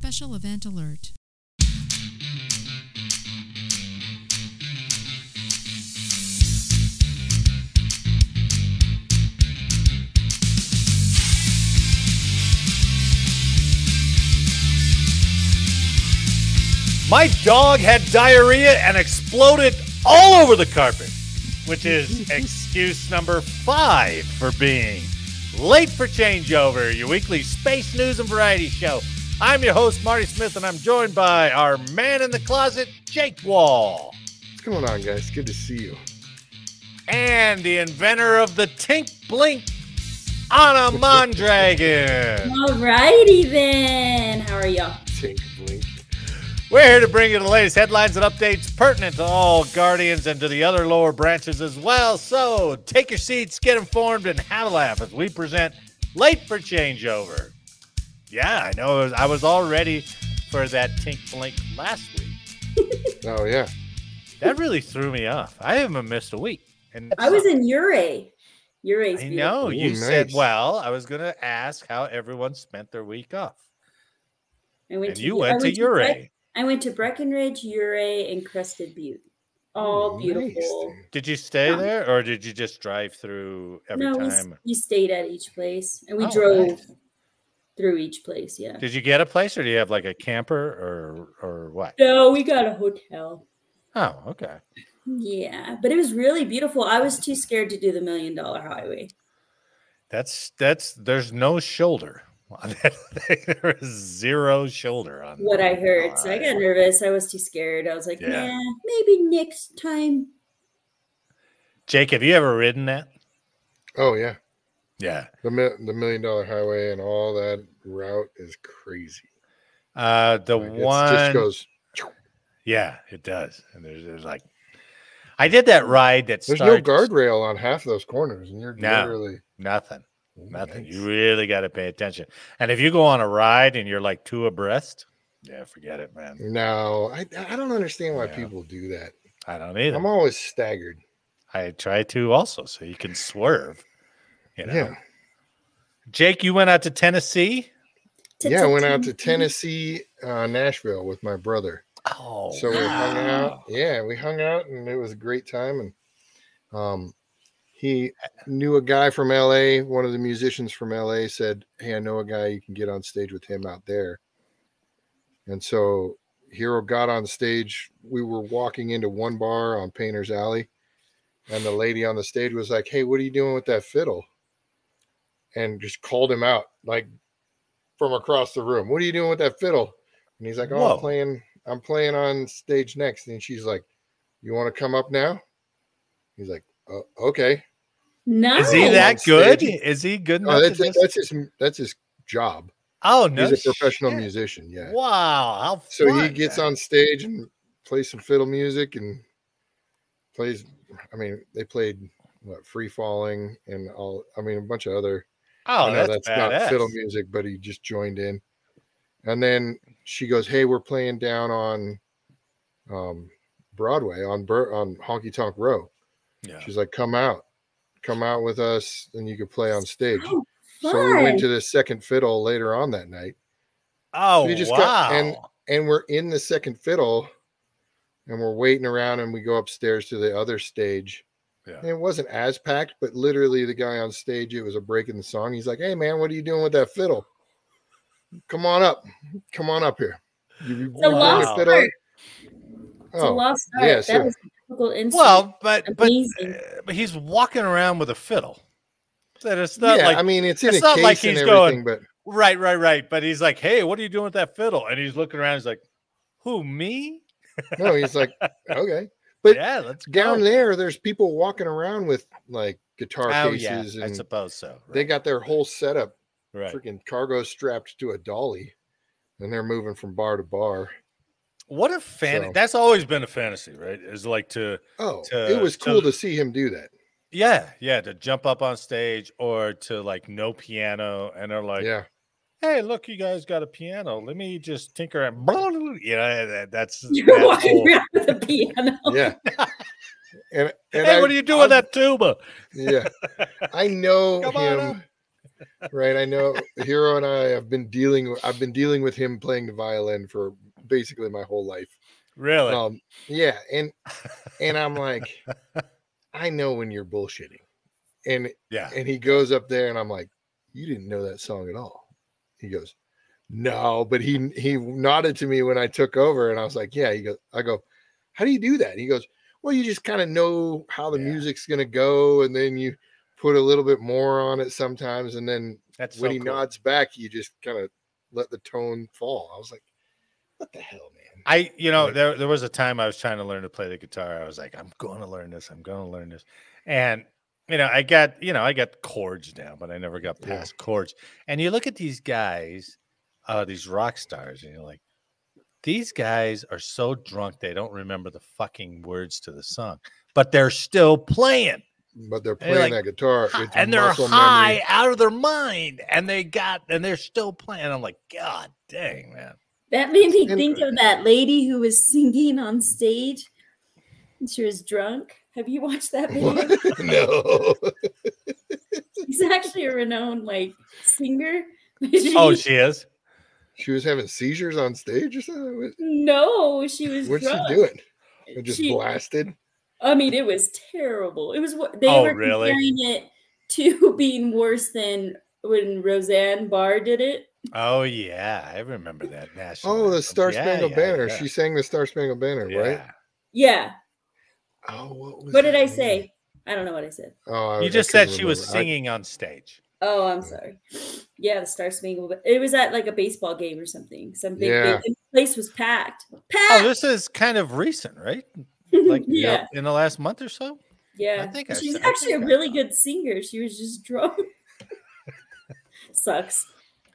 Special event alert. My dog had diarrhea and exploded all over the carpet, which is excuse number 5 for being late for Changeover, your weekly space news and variety show. I'm your host, Marty Smith, and I'm joined by our man in the closet, Jake Wall. What's going on, guys? Good to see you. And the inventor of the Tink Blink, Anna Mondragon. All righty then. How are y'all? Tink Blink. We're here to bring you the latest headlines and updates pertinent to all Guardians and to the other lower branches as well. So take your seats, get informed, and have a laugh as we present Late for Changeover. Yeah, I know. I was all ready for that Tink Blink last week. Oh, yeah. That really threw me off. I haven't missed a week. And I was in Ure. Ure's I know. Ooh, You nice. said, well, I was going to ask how everyone spent their week off. And you went to Ure. I went to Breckenridge, Ure, and Crested Butte. All beautiful. Nice. Did you stay there, or did you just drive through every time? We stayed at each place, and we Oh, drove nice. through each place, yeah. Did you get a place, or do you have like a camper, or what? No, we got a hotel. Oh, okay. Yeah, but it was really beautiful. I was too scared to do the $1 Million Highway. There's no shoulder on that thing. There is zero shoulder on What that. I heard. So I got nervous. I was too scared. I was like, Yeah. nah, maybe next time. Jake, have you ever ridden that? Oh, yeah. Yeah. The $1 Million Highway and all that route is crazy. The Like, one it just goes. Yeah, it does. And there's like, I did that ride that There's starts no guardrail on half those corners, and you're No. literally nothing. Oh, Nothing. nice. You really got to pay attention. And if you go on a ride and you're like 2 abreast, yeah, forget it, man. No, I don't understand why Yeah. people do that. I don't either. I'm always staggered. I try to also, so you can swerve. You know. Yeah. Jake, you went out to Tennessee? Yeah, I went out to Tennessee, Nashville with my brother. Oh, So we hung wow. out. Yeah, we hung out, and it was a great time. And he knew a guy from LA. One of the musicians from LA said, "Hey, I know a guy. You can get on stage with him out there." And so Hero got on stage. We were walking into one bar on Painter's Alley, and the lady on the stage was like, "Hey, what are you doing with that fiddle?" And just called him out like from across the room. "What are you doing with that fiddle?" And he's like, "Oh, Whoa. I'm playing on stage next." And she's like, "You want to come up now?" He's like, "Oh, okay." No. Is he on that good? stage. Is he good enough? Oh, to that's his job. Oh, no. He's a professional shit. musician. Yeah. Wow. How So he fun, gets man. on stage and plays some fiddle music and plays. I mean, they played what, Free Falling and all. I mean, a bunch of other. Oh, I know that's not badass. fiddle music, but he just joined in. And then she goes, "Hey, we're playing down on Broadway on Honky Tonk Row." Yeah. She's like, come out with us, and you could play on stage." Oh, So we went fun. to the second fiddle later on that night. Oh, So we just wow. and we're in the second fiddle, and we're waiting around, and we go upstairs to the other stage. Yeah. And it wasn't as packed, but literally the guy on stage, it was a break in the song. He's like, "Hey man, what are you doing with that fiddle? Come on up here." You It's a bring lost your fiddle." art. It's a Oh, lost art. yeah, That so- was a typical instrument. Well, but Amazing. he's walking around with a fiddle. That it's not yeah, like I mean, it's in it's a not case like and he's everything, going- but right. But he's like, "Hey, what are you doing with that fiddle?" And he's looking around. He's like, "Who, me?" no, he's like, "Okay." But Yeah, let's down go. there, there's people walking around with like guitar Oh yeah, cases, I and suppose so. they Right. got their whole setup right. freaking cargo strapped to a dolly, and they're moving from bar to bar. What a fantasy! So- That's always been a fantasy, right? Is like to It was cool to see him do that. yeah, to jump up on stage or to like no piano, and they're like, Yeah, "Hey, look, you guys got a piano. Let me just tinker and you know that's You're that walking whole- around with a piano. yeah. And Hey, what are you doing with that tuba? Yeah, I know Come on him. Right. I know Hero and I have been I've been dealing with him playing the violin for basically my whole life. Really? Yeah. And I'm like, I know when you're bullshitting. And Yeah. and he goes up there and I'm like, you didn't know that song at all. He goes, no, but he nodded to me when I took over and I was like, yeah. I go, how do you do that? And he goes, well, you just kind of know how the music's gonna go, and then you put a little bit more on it sometimes, and then when he nods back, you just kind of let the tone fall. I was like, what the hell, man? There was a time I was trying to learn to play the guitar. I was like, I'm going to learn this. And I got chords now, but I never got past chords. And you look at these guys, these rock stars, and you're like, these guys are so drunk they don't remember the fucking words to the song, but they're still playing. But they're playing that guitar, and they're high out of their mind, and they're still playing. I'm like, God dang, man. That made me think of that lady who was singing on stage. She was drunk. Have you watched that video? No. She's actually a renowned singer. She is. She was having seizures on stage or something? No, she was What's drunk. she doing? It just blasted? I mean, it was terrible. It was they were comparing it to being worse than when Roseanne Barr did it. Oh yeah, I remember that national. Oh, the Star Spangled Banner. Yeah. She sang the Star Spangled Banner, right? Yeah. Oh, what did I say? I don't know what I said. Oh, you just said she was singing on stage. Oh, I'm sorry. Yeah, the Star Spangled. It was at a baseball game or something. Some big place was packed. Oh, this is kind of recent, right? In the last month or so. Yeah, she's actually a really good singer. She was just drunk. Sucks.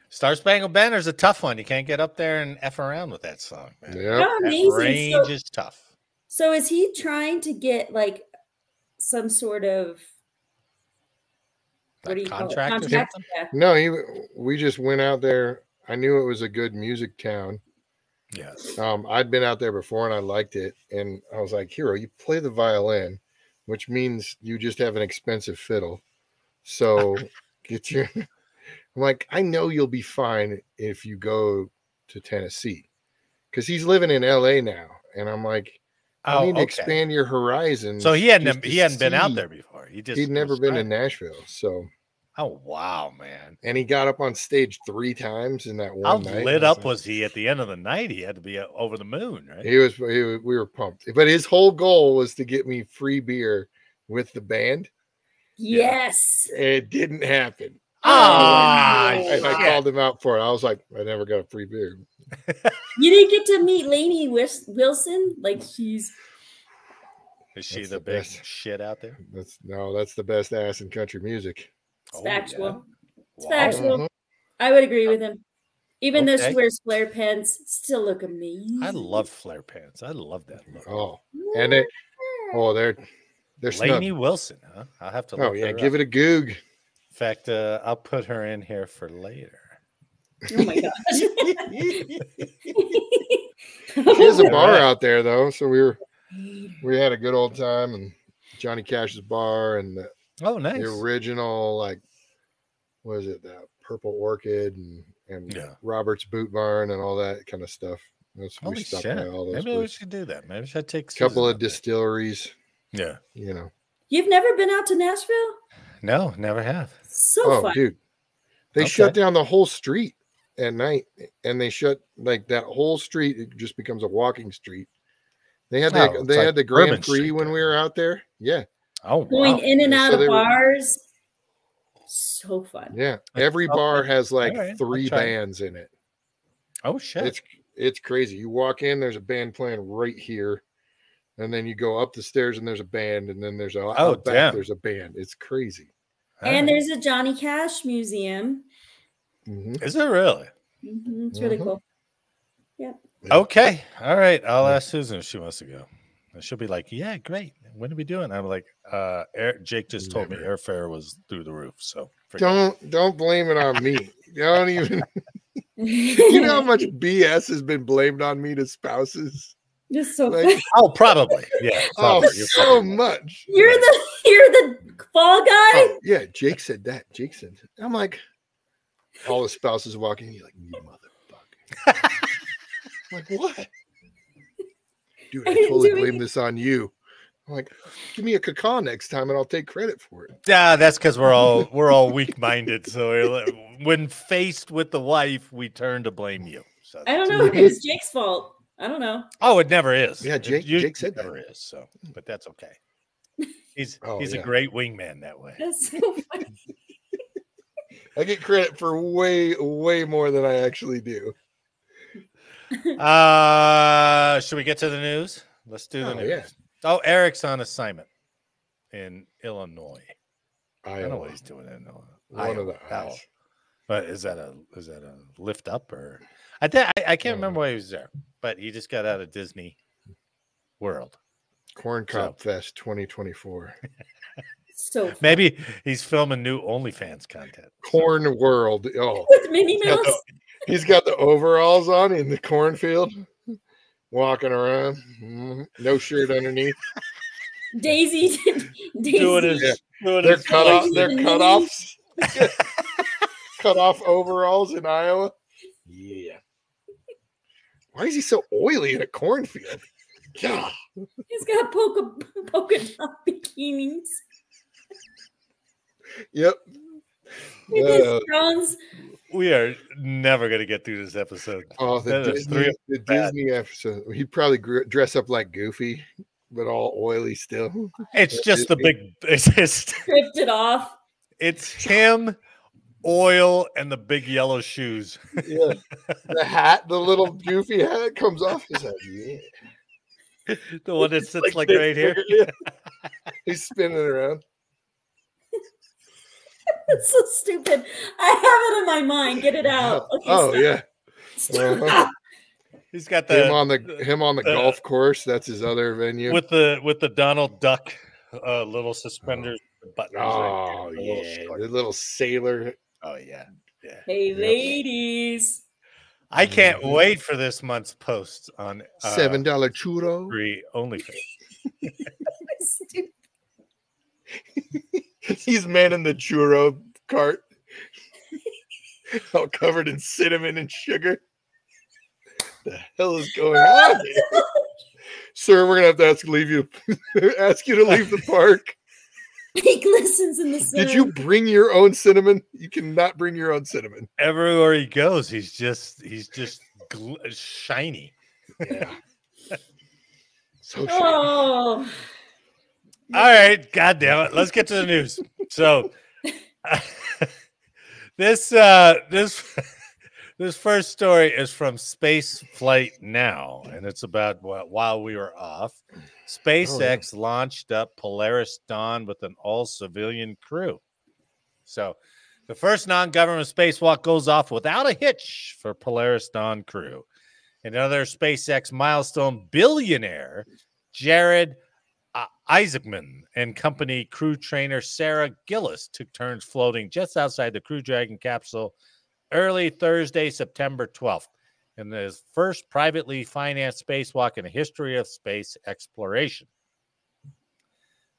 Star Spangled Banner is a tough one. You can't get up there and F around with that song, man. Yeah, that range is tough. So is he trying to get some sort of what do you contract call it? Contract? Yeah. No, we just went out there. I knew it was a good music town. Yeah. I'd been out there before and I liked it. And I was like, Hero, you play the violin, which means you just have an expensive fiddle. So I'm like, I know you'll be fine if you go to Tennessee. Because he's living in LA now. And I'm like, I need to expand your horizons. So he hadn't been out there before. He'd never been to Nashville. So oh wow, man. And he got up on stage 3 times in that one night. How lit up was he at the end of the night? He had to be over the moon, right? We were pumped. But his whole goal was to get me free beer with the band. Yes. It didn't happen. I called him out for it. I was like, I never got a free beer. You didn't get to meet Lainey Wilson? Is she the big shit out there? That's the best ass in country music. It's factual. Yeah. It's factual. Mm-hmm. I would agree with him. Even though she wears flare pants, still look amazing. I love flare pants. I love that look. Oh, and they're Lainey Wilson, huh? I'll have to look her give it a goog. In fact, I'll put her in here for later. Oh my gosh. She has a bar out there though, so we had a good old time, and Johnny Cash's bar and nice. The original what is it, that Purple Orchid and Robert's Boot Barn and all that kind of stuff. Holy shit. Maybe we should do that. Maybe I should take a couple of distilleries. Yeah. You've never been out to Nashville? No, never have. So fun. Dude. They shut down the whole street at night, and they shut that whole street. It just becomes a walking street. They had the Grand Prix when we were out there. Yeah. Oh, going in and out of bars. So fun. Yeah. Every bar has 3 bands in it. Oh shit. It's crazy. You walk in, there's a band playing right here. And then you go up the stairs and there's a band, and then there's out back there's a band. It's crazy. And there's a Johnny Cash museum. Mm-hmm. Is there really? Mm-hmm. It's really cool. Yep. Okay. All right. I'll ask Susan if she wants to go. And she'll be like, yeah, great. When are we doing? I'm like, Jake just told me airfare was through the roof. So don't blame it on me. Don't even. You know how much BS has been blamed on me to spouses? Just so funny. Probably. Yeah. Probably. So much. You're the fall guy? Yeah, Jake said that. I'm like, all the spouses walk in. You're like, you motherfucker. I'm like, what? Dude, I totally blame this on you. I'm like, give me a caca next time and I'll take credit for it. Yeah, that's because we're all weak-minded. So when faced with the wife, we turn to blame you. So I don't know. It was Jake's fault. I don't know. Oh, it never is. Yeah, Jake said never that. is. So, but that's okay. He's yeah. a great wingman that way. That's so funny. I get credit for way more than I actually do. Should we get to the news? Let's do the news. Yeah. Oh, Eric's on assignment in Illinois. I don't know what he's doing in Illinois. One of the eyes. But is that a lift up or I can't remember why he was there, but he just got out of Disney World. Corn Cob Fest 2024. So fun. Maybe he's filming new OnlyFans content. Corn World. Oh, with Minnie Mouse. He's got the overalls on in the cornfield, walking around, no shirt underneath. Daisy. They're cutoffs. Cut off overalls in Iowa. Yeah. Why is he so oily in a cornfield? God. He's got polka dot bikinis. Yep. We are never going to get through this episode. Oh, the Disney episode. He'd probably dress up like Goofy, but all oily still. It's just it's just stripped it off. It's him, oil, and the big yellow shoes. Yeah. The hat, the little Goofy hat comes off his head. Yeah. The one that sits like right here. Yeah. He's spinning around. It's so stupid. I have it in my mind. Get it out. Okay, yeah. He's got him on the golf course. That's his other venue with the Donald Duck little suspenders buttons. Oh yeah, the little sailor. Oh yeah. Hey ladies, I can't wait for this month's post on $7 churro free OnlyFans. He's manning the churro cart, all covered in cinnamon and sugar. The hell is going on here? Sir, we're gonna have to ask you to leave the park. He glistens in the sun. Did you bring your own cinnamon? You cannot bring your own cinnamon. Everywhere he goes, he's just shiny. Yeah. So shiny. Oh. All right, God damn it. Let's get to the news. So this first story is from Space Flight Now, and it's about while we were off. SpaceX launched up Polaris Dawn with an all-civilian crew. So the first non-government spacewalk goes off without a hitch for Polaris Dawn crew. Another SpaceX milestone, billionaire Jared Isaacman and company crew trainer Sarah Gillis took turns floating just outside the Crew Dragon capsule early Thursday, September 12th, in his first privately financed spacewalk in the history of space exploration.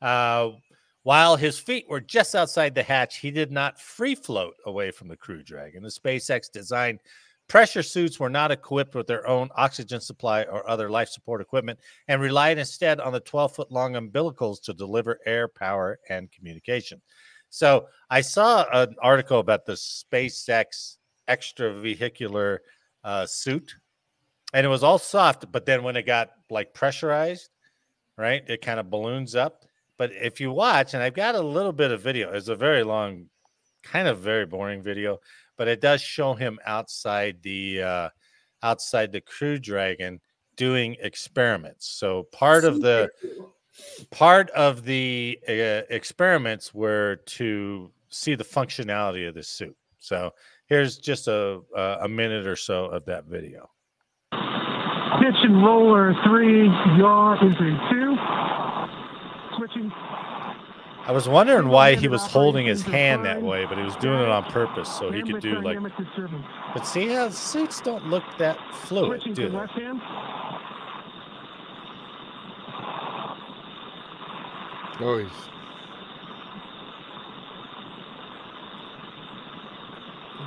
While his feet were just outside the hatch, he did not free float away from the Crew Dragon. The SpaceX designed pressure suits were not equipped with their own oxygen supply or other life support equipment and relied instead on the 12-foot-long umbilicals to deliver air power and communication. So I saw an article about the SpaceX extravehicular suit, and it was all soft, but then when it got like pressurized, right, it kind of balloons up. But if you watch, and I've got a little bit of video, it's a very long, kind of very boring video, but it does show him outside the Crew Dragon doing experiments. So part of the experiments were to see the functionality of the suit. So here's just a minute or so of that video. Pitch and roller 3, yaw entry 2. Switching. I was wondering why he was holding his hand that way, but he was doing it on purpose so he could do like. But see how suits don't look that fluid, do they?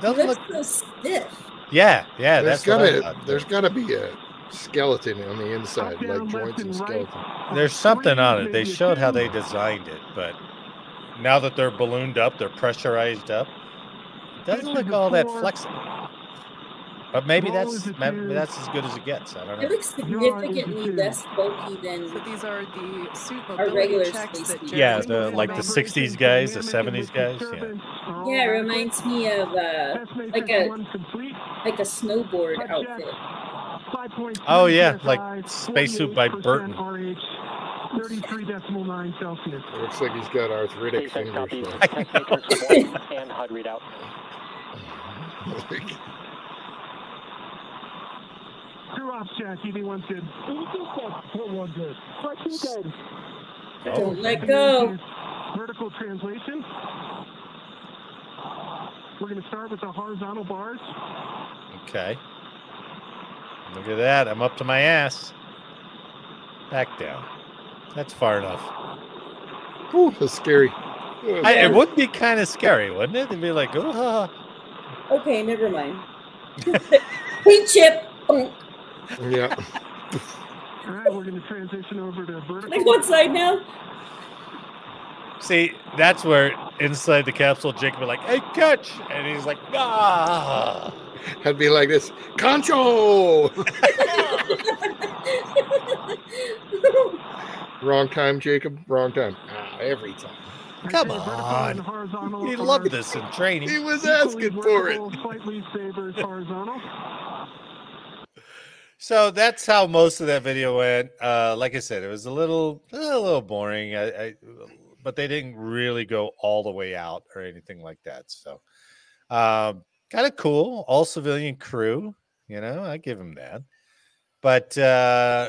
doesn't look so stiff. Yeah, that's what I thought. There's gotta be a skeleton on the inside, like joints and skeleton. There's something on it. They showed how they designed it, but now that they're ballooned up, they're pressurized up. It doesn't look all that flexible. But maybe that's as good as it gets. I don't know. It looks significantly less bulky than. So these are the suit regular checks that like the 60s guys, the 70s guys. Yeah, it reminds me of like a snowboard outfit. Oh yeah, like Spacesuit by Burton. 33.9 Celsius. It looks like he's got arthritic fingers. And HUD readout. Crew ops check, EV1 good. EV1 good. Don't let go. Vertical translation. We're going to start with the horizontal bars. Okay. Look at that. I'm up to my ass. Back down. That's far enough. Ooh, that's scary. It would be kind of scary, wouldn't it? It'd be like, oh. Okay, never mind. Hey, Chip. Yeah. All right, we're going to transition over to vertical. Like what side now? See, that's where inside the capsule, Jake would be like, hey, catch. And he's like, ah. I'd be like this, Concho! Wrong time, Jacob. Wrong time. Every time. Come on. He loved this in training. He was asking for it. Slightly favored horizontal. So that's how most of that video went. Like I said, it was a little boring. But they didn't really go all the way out or anything like that. So kind of cool. All civilian crew. I give them that. But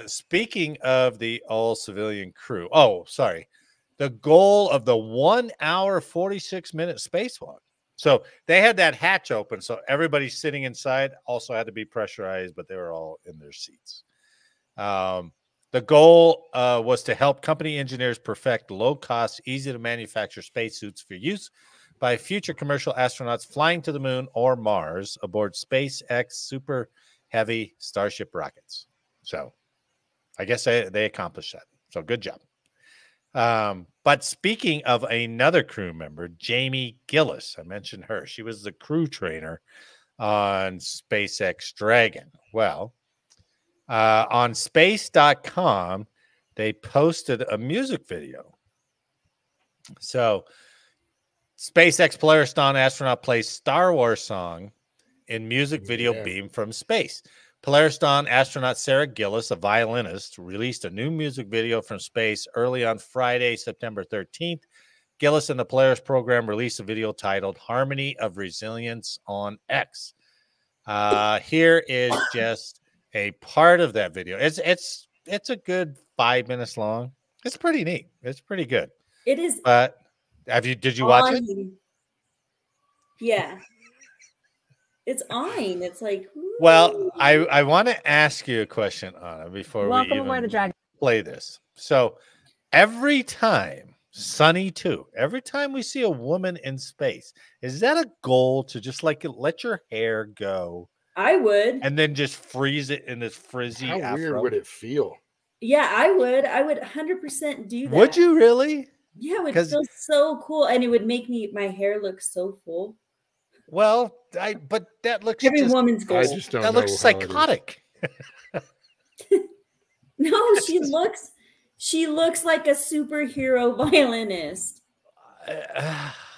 speaking of the all civilian crew, the goal of the 1 hour, 46-minute spacewalk. So they had that hatch open. So everybody sitting inside also had to be pressurized, but they were all in their seats. The goal was to help company engineers perfect low-cost, easy-to-manufacture spacesuits for use by future commercial astronauts flying to the moon or Mars aboard SpaceX Super Heavy Starship rockets. So I guess they accomplished that. So good job. But speaking of another crew member, Jamie Gillis, I mentioned her. She was the crew trainer on SpaceX Dragon. Well, on space.com, they posted a music video. So SpaceX Polaris Dawn astronaut plays Star Wars song in music video beamed from space. Polaris Dawn astronaut Sarah Gillis, a violinist, released a new music video from space early on Friday, September 13th. Gillis and the Polaris program released a video titled Harmony of Resilience on X. Here is just a part of that video. It's a good 5 minutes long. It's pretty neat. It's pretty good. It is. But did you watch it? Yeah. It's on. It's like, ooh. Well, I want to ask you a question, Anna, before we even play this. So every time, Sunny too, every time we see a woman in space, is that a goal to just like let your hair go? I would. And then just freeze it in this frizzy afro? How weird would it feel? Yeah, I would. I would 100% do that. Would you really? Yeah, it would feel so cool. And it would make my hair look so full. Well, but that looks woman's goal. I just don't know. That looks psychotic. No, she looks like a superhero violinist.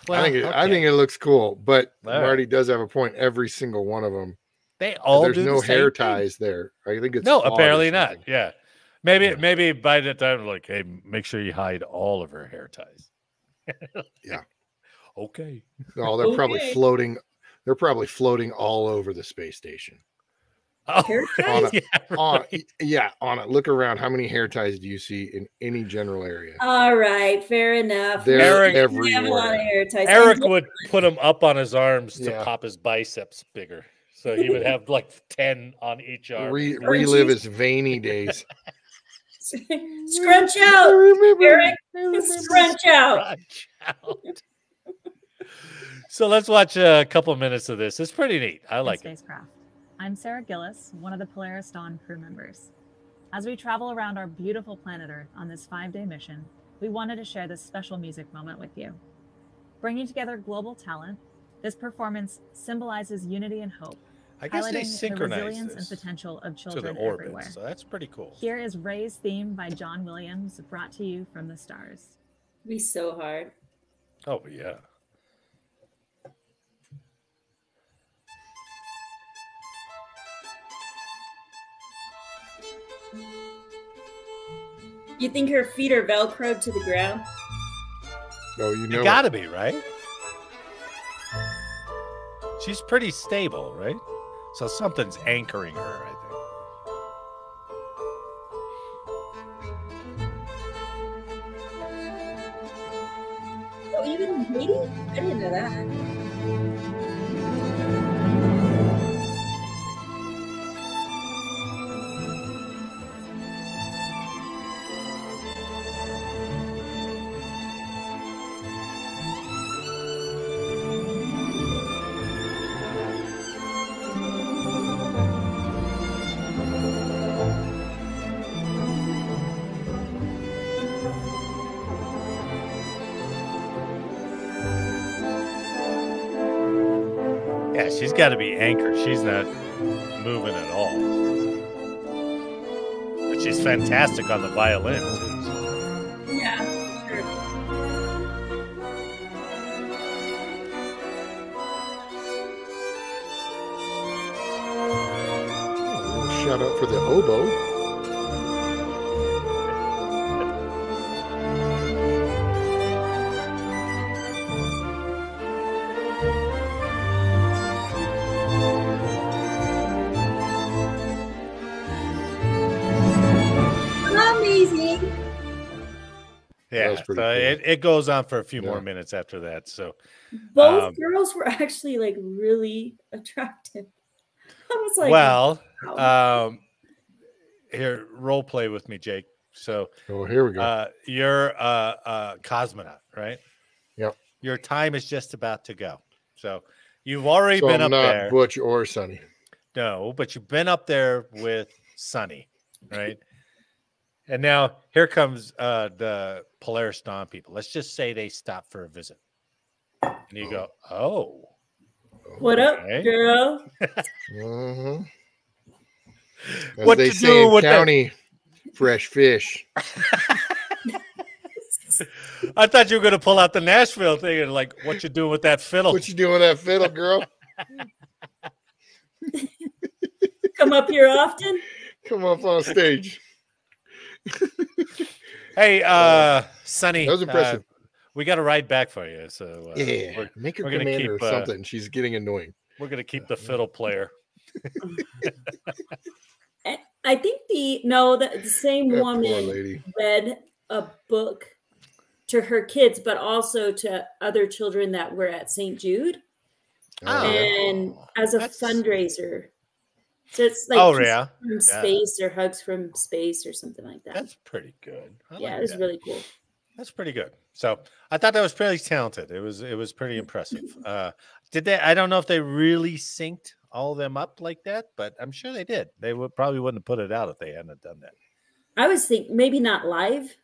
Well, I think it looks cool, but Marty does have a point. Every single one of them, there's no hair ties there. I think it's apparently not. Yeah, maybe by the time, like, hey, make sure you hide all of her hair ties. Yeah. Okay. No, they're probably floating. They're probably floating all over the space station. Oh, on it. Look around. How many hair ties do you see in any general area? All right, fair enough. They're we have a lot of hair ties. Eric would put them up on his arms to pop his biceps bigger. So he would have like 10 on each arm. Relive his veiny days. Scrunch out, Eric. Scrunch out. So let's watch a couple of minutes of this. It's pretty neat. I like it. Spacecraft. I'm Sarah Gillis, one of the Polaris Dawn crew members. As we travel around our beautiful planet Earth on this 5-day mission, we wanted to share this special music moment with you. Bringing together global talent, this performance symbolizes unity and hope, I guess they highlighting the synchronize resilience and this potential of to children the orbit, everywhere. so that's pretty cool. Here is Ray's theme by John Williams, brought to you from the stars. It'd be so hard. Oh, yeah. You think her feet are velcroed to the ground? Oh, you know You gotta be, right? She's pretty stable, right? So something's anchoring her, I think. Oh, even in Haiti? I didn't know that. Yeah, she's got to be anchored. She's not moving at all. But she's fantastic on the violin, too. So. Yeah, sure. Shout out for the oboe. Amazing. Yeah, was pretty so cool. it goes on for a few Yeah. more minutes after that. So Both girls were actually like really attractive. I was like, well, wow. here, role play with me, Jake. So Oh, here we go. you're a cosmonaut, right? Yep. Your time is just about to go. So you've already So been I'm up not there. Butch or Sonny. No, but you've been up there with Sonny, right? And now here comes the Polaris Dawn people. Let's just say they stop for a visit. And you go, oh. What up, okay. girl? Mm-hmm. As What they you say doing in with that? county, fresh fish. I thought you were going to pull out the Nashville thing and like, what you doing with that fiddle? What you doing with that fiddle, girl? Come up here often? Come up on stage. Hey, Sonny. That was impressive. We got a ride back for you. So Yeah, we're, make her we're gonna commander keep, or something. She's getting annoying. we're going to keep the fiddle player. I think the same That poor woman lady. read a book to her kids, but also to other children that were at St. Jude, Oh, and as a that's- fundraiser. So it's like Oh, Kisses yeah. from space or hugs from space or something like that. That's pretty good. I Yeah, like it was that. really cool. That's pretty good. So I thought that was pretty talented. It was pretty impressive. Did they? I don't know if they really synced all of them up like that, but I'm sure they did. They probably wouldn't have put it out if they hadn't done that. I was thinking maybe not live.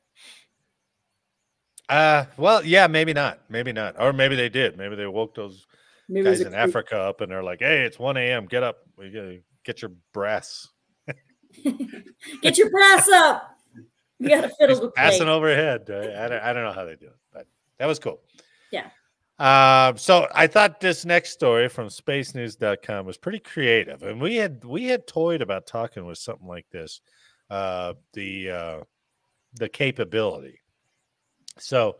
Well, yeah, maybe not, or maybe they did. Maybe they woke those Maybe it was guys a in crew- Africa up, and they're like, "Hey, it's 1 a.m. Get up. We gotta get your brass." Get your brass up. You got a fiddle to play. Passing overhead. I don't know how they do it, but that was cool. Yeah. So I thought this next story from spacenews.com was pretty creative, and we had toyed about talking with something like this, the capability. So,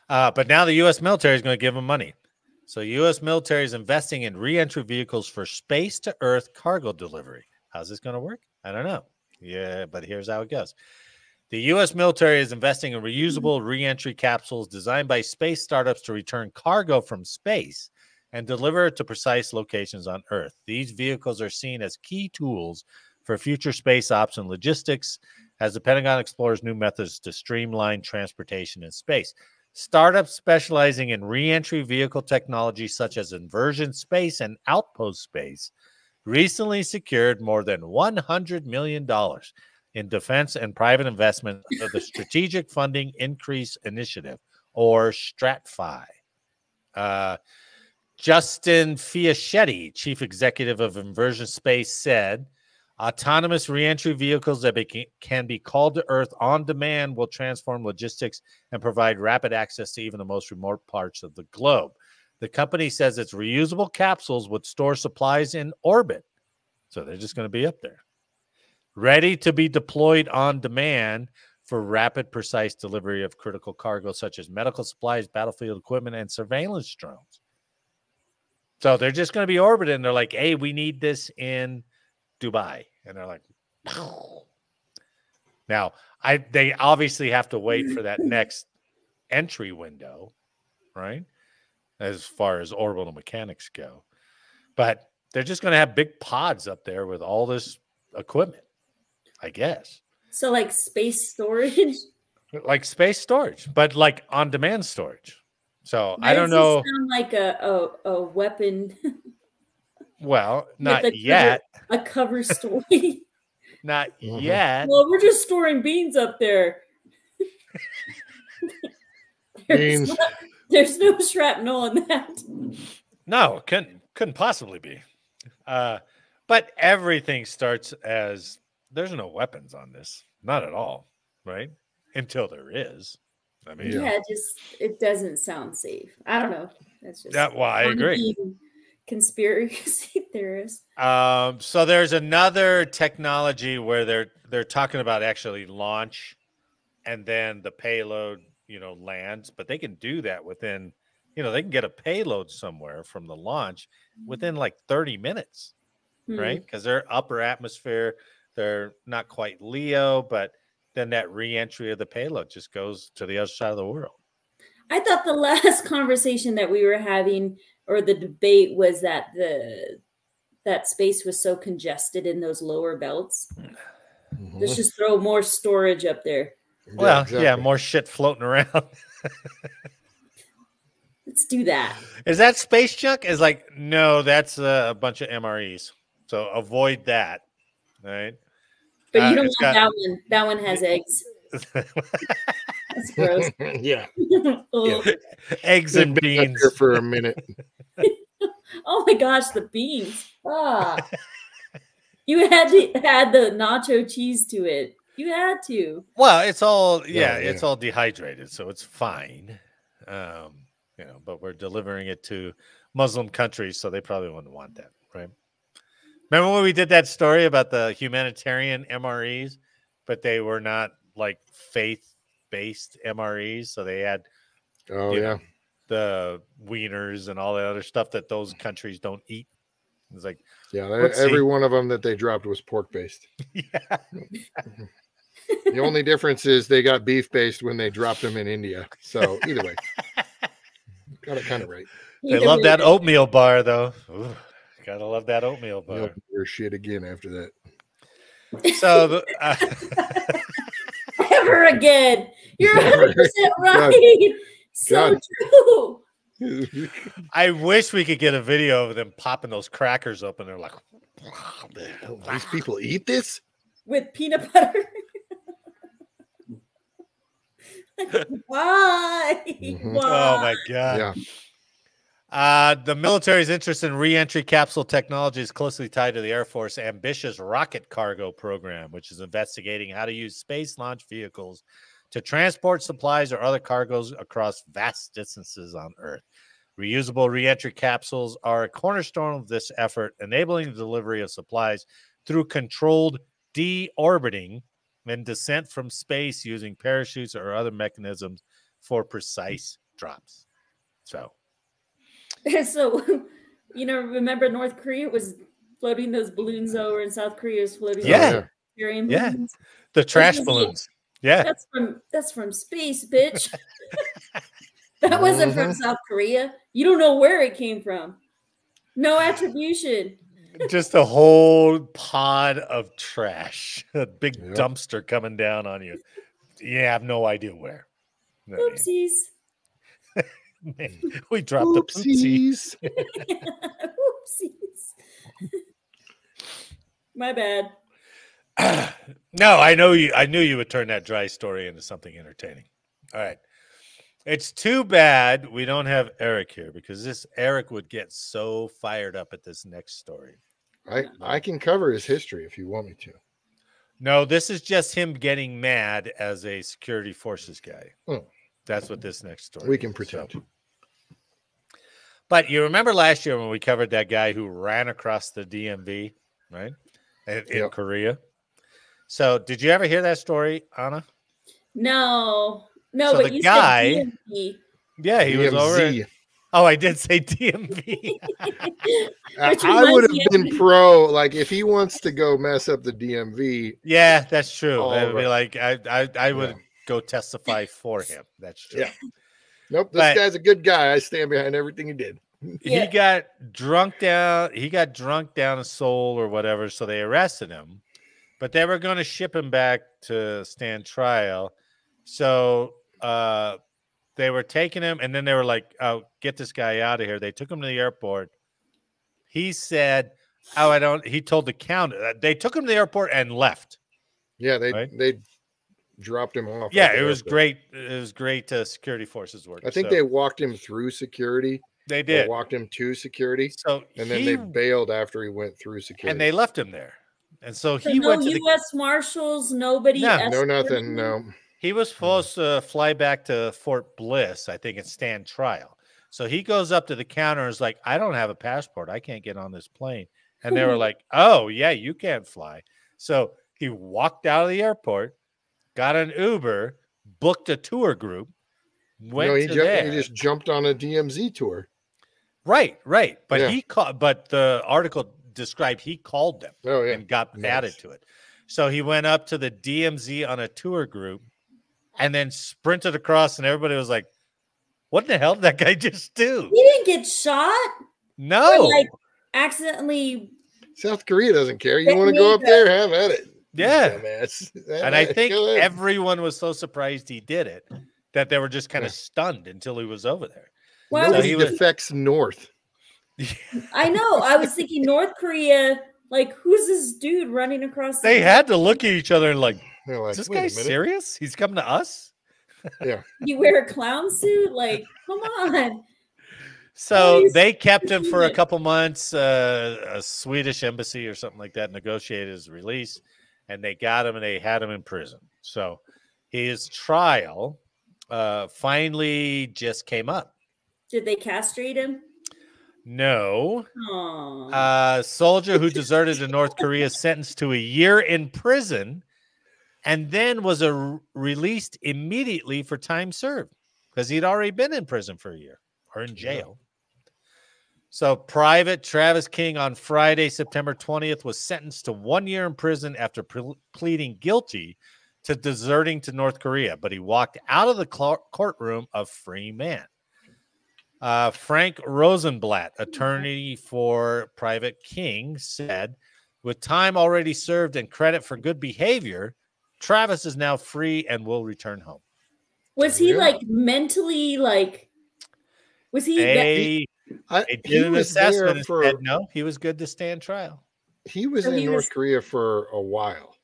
but now the U.S. military is going to give them money. So U.S. military is investing in reentry vehicles for space to Earth cargo delivery. How's this going to work? I don't know. Yeah, but here's how it goes. The U.S. military is investing in reusable reentry capsules designed by space startups to return cargo from space and deliver it to precise locations on Earth. These vehicles are seen as key tools for future space ops and logistics as the Pentagon explores new methods to streamline transportation in space. Startups specializing in reentry vehicle technology such as inversion space and outpost space recently secured more than $100 million in defense and private investment of the Strategic Funding Increase Initiative, or STRATFI. Justin Fiaschetti, chief executive of Inversion Space, said, autonomous reentry vehicles that can be called to Earth on demand will transform logistics and provide rapid access to even the most remote parts of the globe. The company says its reusable capsules would store supplies in orbit. So they're just going to be up there, ready to be deployed on demand for rapid, precise delivery of critical cargo such as medical supplies, battlefield equipment, and surveillance drones. So they're just going to be orbiting. They're like, hey, we need this in Dubai. And they're like, pow. Now, they obviously have to wait for that next entry window, right? As far as orbital mechanics go. But they're just going to have big pods up there with all this equipment, I guess. So like space storage? Like space storage, but like on-demand storage. So Why I don't know. Sound like a weapon. Well, not yet. A cover story. Not yet. Well, we're just storing beans up there. Beans. There's no shrapnel in that. No, couldn't possibly be. But everything starts as there's no weapons on this. Not at all, right? Until there is. I mean, yeah, it doesn't sound safe. I don't know. That's just well, I agree. Conspiracy theorist. So there's another technology where they're talking about actually launch and then the payload, lands, but they can do that within, they can get a payload somewhere from the launch within like 30 minutes, right? Because they're upper atmosphere. They're not quite LEO, but then that re-entry of the payload just goes to the other side of the world. I thought the last conversation that we were having, or the debate, was that that space was so congested in those lower belts. Let's just throw more storage up there. Well, exactly. More shit floating around. Let's do that. Is that space junk? Is like, no, that's a bunch of MREs. So avoid that. All right. But you don't want that one. That one has eggs. That's gross. Yeah. Eggs and beans. Here for a minute. Oh my gosh, the beans. You had to add the nacho cheese to it. You had to. Well, it's all it's all dehydrated, so it's fine. But we're delivering it to Muslim countries, so they probably wouldn't want that, right? Remember when we did that story about the humanitarian MREs, but they were not like faith-based MREs, so they had the wieners and all the other stuff that those countries don't eat. It's like, every one of them that they dropped was pork-based. Yeah. The only difference is they got beef-based when they dropped them in India. So either way, got it kind of right. They love that oatmeal bar, though. Ooh, gotta love that oatmeal bar. Your shit again after that. So ever again. You're 100% right. So true. I wish we could get a video of them popping those crackers open. They're like, these people eat this with peanut butter. Why? Mm-hmm. Why? Oh my god! Yeah. The military's interest in re-entry capsule technology is closely tied to the Air Force's ambitious rocket cargo program, which is investigating how to use space launch vehicles to transport supplies or other cargoes across vast distances on Earth. Reusable re-entry capsules are a cornerstone of this effort, enabling the delivery of supplies through controlled deorbiting and descent from space using parachutes or other mechanisms for precise drops. So, remember North Korea was floating those balloons over, and South Korea was floating balloons. The trash balloons. Yeah, that's from space, bitch. That wasn't from South Korea. You don't know where it came from. No attribution. Just a whole pod of trash, a big dumpster coming down on you. You have no idea where. Oopsies. We dropped a poopsie. Oopsies. Oopsies. My bad. No, I knew you would turn that dry story into something entertaining. All right. It's too bad we don't have Eric here because Eric would get so fired up at this next story. I can cover his history if you want me to. No, this is just him getting mad as a security forces guy. Oh. That's what this next story We can is. pretend. So. But you remember last year when we covered that guy who ran across the DMV, right? In Korea. So did you ever hear that story, Anna? No, So but the you guy, said DMV. Yeah, he was over. DMZ. Oh, I did say DMV. I would have been pro, like, if he wants to go mess up the DMV. Yeah, that's true. All That would be right. like I would go testify for him. That's true. Yeah. Nope, this guy's a good guy. I stand behind everything he did. He got drunk down. He got drunk down a Seoul or whatever. So they arrested him, but they were going to ship him back to stand trial. So they were taking him, and then they were like, "Oh, get this guy out of here." They took him to the airport. He said, "Oh, I don't." He told the counter. They took him to the airport and left. Yeah, they dropped him off. Yeah, it was great. It was great security forces work. I think they walked him through security. They did. Walked him to security. So and then they bailed after he went through security. And they left him there. And so So he no went to U.S. Marshals, nobody. No, nothing. No. He was supposed to fly back to Fort Bliss, I think, and stand trial. So he goes up to the counter and is like, "I don't have a passport. I can't get on this plane." And they were like, "Oh, yeah, you can't fly." So he walked out of the airport, got an Uber, booked a tour group, went to there. He just jumped on a DMZ tour. Right. But Yeah. but the article described he called them and got added to it. So he went up to the DMZ on a tour group and then sprinted across, and everybody was like, "What the hell did that guy just do?" He didn't get shot. No. Or, like, accidentally. South Korea doesn't care. You want to go up there, have at it. Yeah. And I think everyone was so surprised he did it that they were just kind of stunned until he was over there. Well, Nobody defects north. I know. I was thinking North Korea. Like, who's this dude running across? They had to look at each other and like, They're like, "Is this "Wait a guy minute." serious? He's coming to us?" Yeah. You wear a clown suit? Like, come on. So they kept him for a couple months. A Swedish embassy or something like that negotiated his release, and they got him and they had him in prison. So his trial finally just came up. Did they castrate him? No. Aww. Soldier who deserted to North Korea sentenced to a year in prison and then was released immediately for time served because he'd already been in prison for a year or in jail. So Private Travis King on Friday, September 20th, was sentenced to 1 year in prison after pleading guilty to deserting to North Korea, but he walked out of the courtroom a free man. Frank Rosenblatt, attorney for Private King, said, "With time already served and credit for good behavior, Travis is now free and will return home." Was he like mentally like? Was he? They did an assessment and said no, he was good to stand trial. He was in North Korea for a while.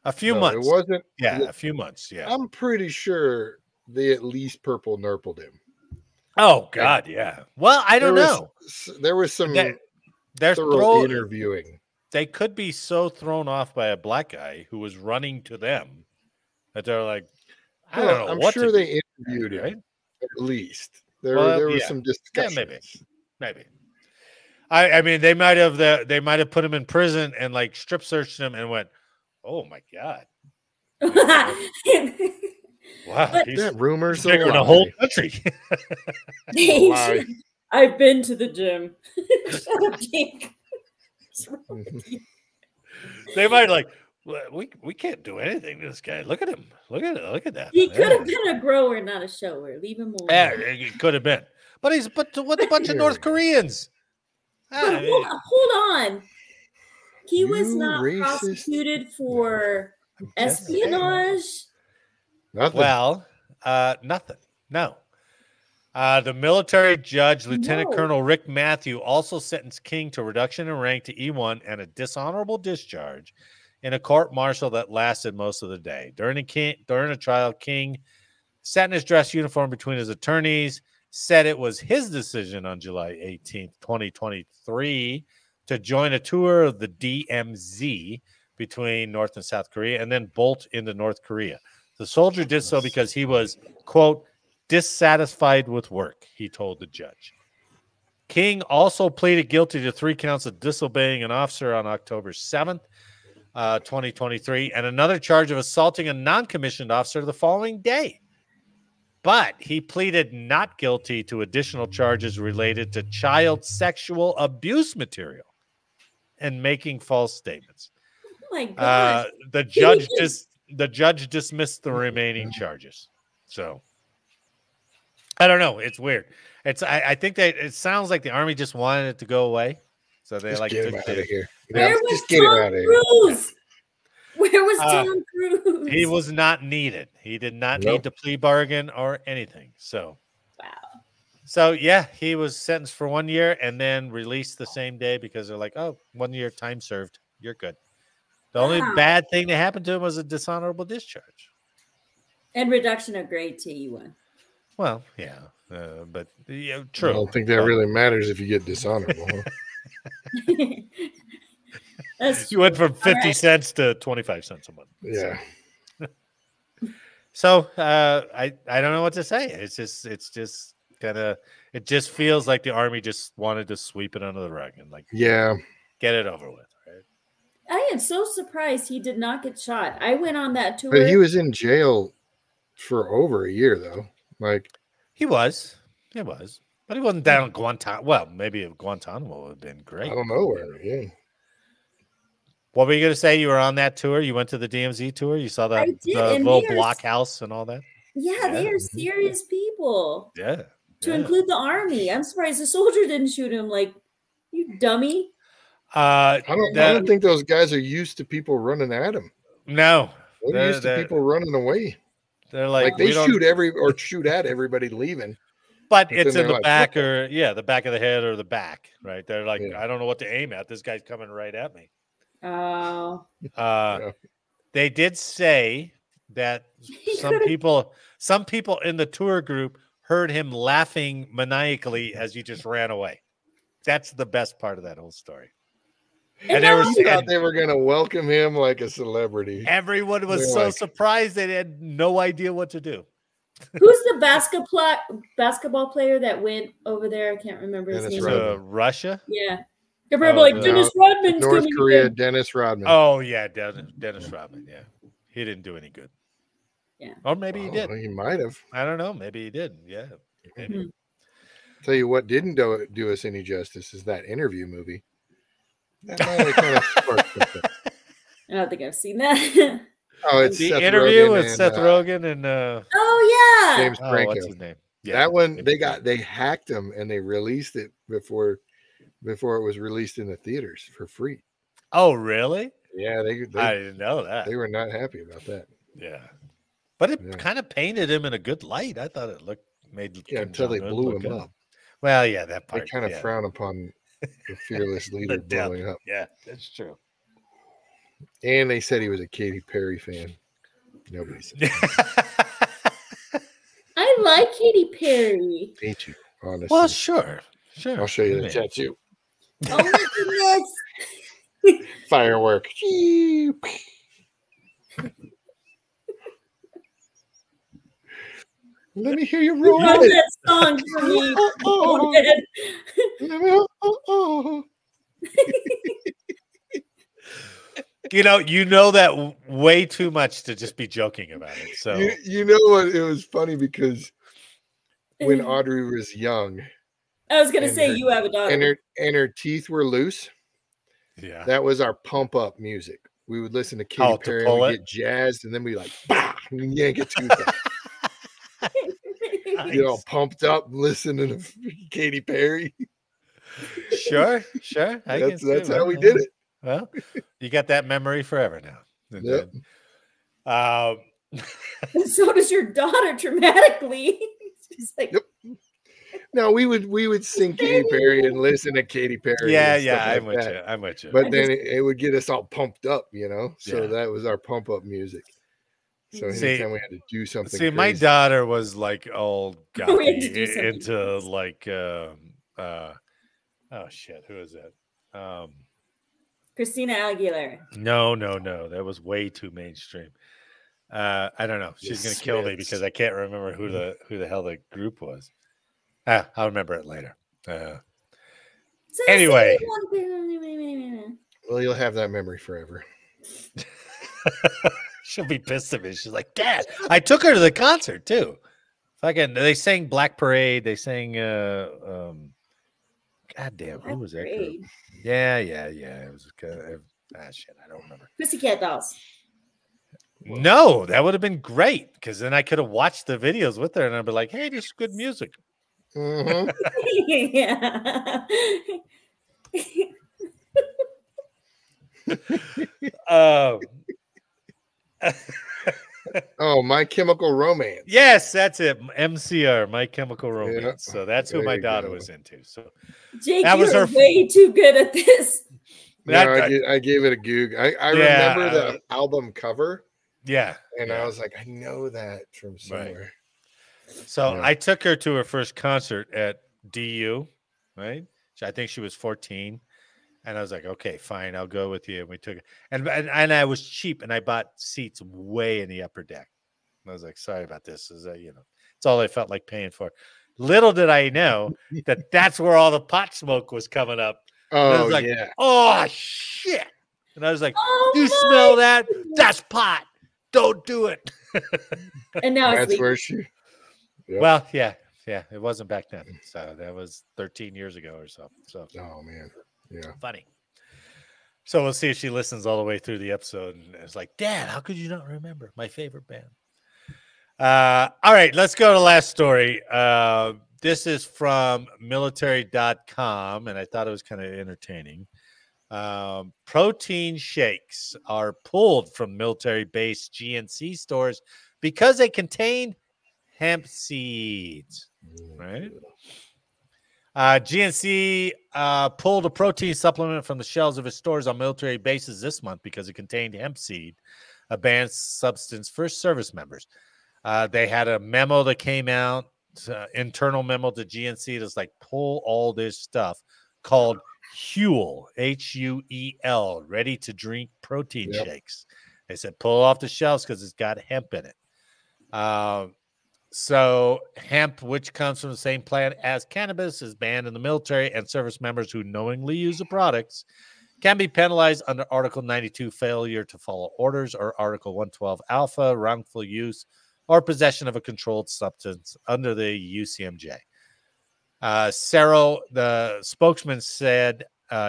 A few months. It wasn't. Yeah, a few months. Yeah. I'm pretty sure they at least purple nurpled him. Oh God, yeah. Well, I don't know. There was some they're interviewing. They could be so thrown off by a black guy who was running to them that they're like, I don't know. I'm what sure to they do, interviewed him. right? At least there was some discussion. Yeah, maybe. I mean, they might have put him in prison and like strip searched him and went, "Oh my God." Wow, that rumors bigger than a whole country. I've been to the gym. Shut up, Jake. They might like, we can't do anything to this guy. Look at him. Look at that. He could have been a grower, not a shower. Leave him alone. Yeah, it could have been. But he's with a bunch of North Koreans. Hold on. He was not prosecuted for espionage. Nothing. Well, nothing. No. The military judge, Lieutenant Colonel Rick Matthew, also sentenced King to reduction in rank to E1 and a dishonorable discharge in a court-martial that lasted most of the day. During a trial, King sat in his dress uniform between his attorneys, said it was his decision on July 18th, 2023, to join a tour of the DMZ between North and South Korea and then bolt into North Korea. The soldier did so because he was, quote, dissatisfied with work, he told the judge. King also pleaded guilty to 3 counts of disobeying an officer on October 7th, 2023, and another charge of assaulting a non-commissioned officer the following day. But he pleaded not guilty to additional charges related to child sexual abuse material and making false statements. Oh my God. The judge dismissed the remaining charges. So I don't know. It's weird. I think that it sounds like the Army just wanted it to go away. So they Just like get him out of here. Where was Just get him out Tom of here. Cruise? Where was Tom Cruise? He was not needed. He did not need to plea bargain or anything. So Wow. So yeah, he was sentenced for 1 year and then released the same day because they're like, oh, 1 year time served. You're good. The only bad thing that happened to him was a dishonorable discharge. And reduction of grade to E1. Well, yeah, but yeah, true. I don't think that really matters if you get dishonorable. Huh? That's You went from 50 cents to 25 cents a month. Yeah. So I don't know what to say. It's just kind of, it just feels like the Army just wanted to sweep it under the rug and like, Yeah. get it over with. Right? I am so surprised he did not get shot. I went on that tour. But he was in jail for over a year, though. Like He was, but he wasn't down at Guantanamo. Well, maybe Guantanamo would have been great. I don't know where. Yeah. What were you going to say? You were on that tour. You went to the DMZ tour. You saw I the did, little and they are- blockhouse and all that. Yeah, they are serious people. Yeah. To include the Army. I'm surprised the soldier didn't shoot him. Like, you dummy. I don't think those guys are used to people running at them. No, They're used to people running away. They're Like they shoot at everybody leaving. But But it's then in they're the like, back "What the back of the head or the back, right? They're like, Yeah. I don't know what to aim at. This guy's coming right at me. Oh. They did say that some people in the tour group heard him laughing maniacally as he just ran away. That's the best part of that whole story. And there was thought they were going to welcome him like a celebrity. Everyone was They're so like- surprised they had no idea what to do. Who's the basketball player that went over there? I can't remember his Dennis name. Rodman. Russia? Yeah. They're like, no. Dennis Rodman's North coming Korea, again. Dennis Rodman. Oh yeah, Dennis Rodman. Yeah, he didn't do any good. Yeah. Or maybe he did. He might have. I don't know. Maybe he did. Yeah. Maybe. Tell you what didn't do us any justice is that interview movie. That might have kind of sparked something. I don't think I've seen that. Oh, it's The Seth interview Rogen with and, Seth Rogen and Oh yeah. James what's Franco. his name? Yeah, That one they hacked him and they released it before it was released in the theaters for free. Oh, really? Yeah, I didn't know that. they were not happy about that. Yeah, but it Yeah. kind of painted him in a good light. I thought it made Yeah, Kim until they Jong-un blew look him good. up. Well, yeah, that They part. kind of yeah. frown upon the fearless leader The death. blowing up. Yeah, that's true. And they said he was a Katy Perry fan. Nobody said I like Katy Perry. Me too, honestly. Well, sure. I'll show you the Yeah. tattoo. Oh my goodness. Firework. Let me hear you roll Know it. that song for me. Oh, Go ahead. oh. You know that way too much to just be joking about it. So You know what? It was funny because when Audrey was young I was gonna and say her- you have a daughter. and her teeth were loose, yeah. that was our pump up music. We would listen to Katy Oh, to Perry pull and it? we'd get jazzed, and then we like bah, and yank a tooth out. Get all pumped up listening to Katy Perry. Sure. I can see That's how that, we yeah. did it. Well, you got that memory forever now. And Yep. then, And so does your daughter dramatically. She's like, Yep. No, we would sing Katy Perry and listen to Katy Perry. Yeah, and stuff yeah, I'm like with that. you. I'm with you. But then it would get us all pumped up, you know. So Yeah. that was our pump up music. So anytime we had to do something, see, my crazy. daughter was like all We had to gothy do something into like oh shit, who is that? Christina Aguilera. No, that was way too mainstream. I don't know. She's gonna kill me because I can't remember who the hell the group was. I'll remember it later. Anyway, Well, you'll have that memory forever. she'll be pissed at me. She's like, Dad, I took her to the concert too. Fucking, they sang Black Parade. They sang God damn, who was that group? Yeah. It was shit, I don't remember. Pussycat Dolls. No, that would have been great because then I could have watched the videos with her and I'd be like, hey, this is good music. Mm-hmm. Yeah. Oh, My Chemical Romance. Yes, that's it. MCR, My Chemical Romance. Yeah, So that's who there my you daughter go. was into. So Jake, that was you're her way too good at this. No, I gave it a goog. I remember the album cover. Yeah. And I was like, I know that from somewhere. Right. So I took her to her first concert at DU, right? I think she was 14. And I was like, okay, fine, I'll go with you. And we took it. And I was cheap and I bought seats way in the upper deck. And I was like, sorry about this. Is it's all I felt like paying for. Little did I know that that's where all the pot smoke was coming up. And I was like, oh shit. And I was like, you smell that? That's pot. Don't do it. And now that's where she. Yep. Well, yeah, it wasn't back then. So that was 13 years ago or so. So, oh man, yeah, funny. So we'll see if she listens all the way through the episode and it's like, Dad, how could you not remember my favorite band? All right, let's go to the last story. This is from military.com, and I thought it was kind of entertaining. Protein shakes are pulled from military-based GNC stores because they contain hemp seeds, right? GNC pulled a protein supplement from the shelves of its stores on military bases this month because it contained hemp seed, a banned substance for service members. They had a memo that came out, internal memo to GNC that's like, pull all this stuff called Huel, Huel, ready to drink protein shakes. They said, pull off the shelves because it's got hemp in it. So hemp, which comes from the same plant as cannabis, is banned in the military, and service members who knowingly use the products can be penalized under Article 92, failure to follow orders, or Article 112 alpha, wrongful use or possession of a controlled substance under the UCMJ. Cerro, the spokesman, said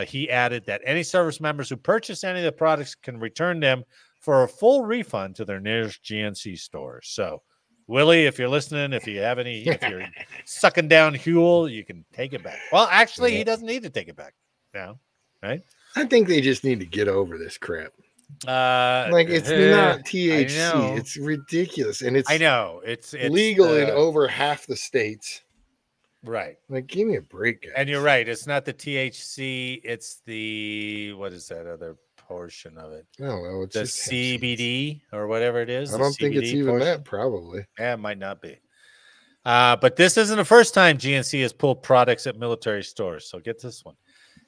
he added that any service members who purchase any of the products can return them for a full refund to their nearest GNC stores. So, Willie, if you're listening, if you're sucking down Huel, you can take it back. Well, actually, he doesn't need to take it back now, right? I think they just need to get over this crap. Like, it's not THC. It's ridiculous, and it's it's legal in over half the states. Right. Like, give me a break, guys. And you're right. It's not the THC. It's the, what is that other portion of it? I don't know. It's the just CBD or whatever it is. I don't think it's even that, probably. Yeah, it might not be. But this isn't the first time GNC has pulled products at military stores. So get this one.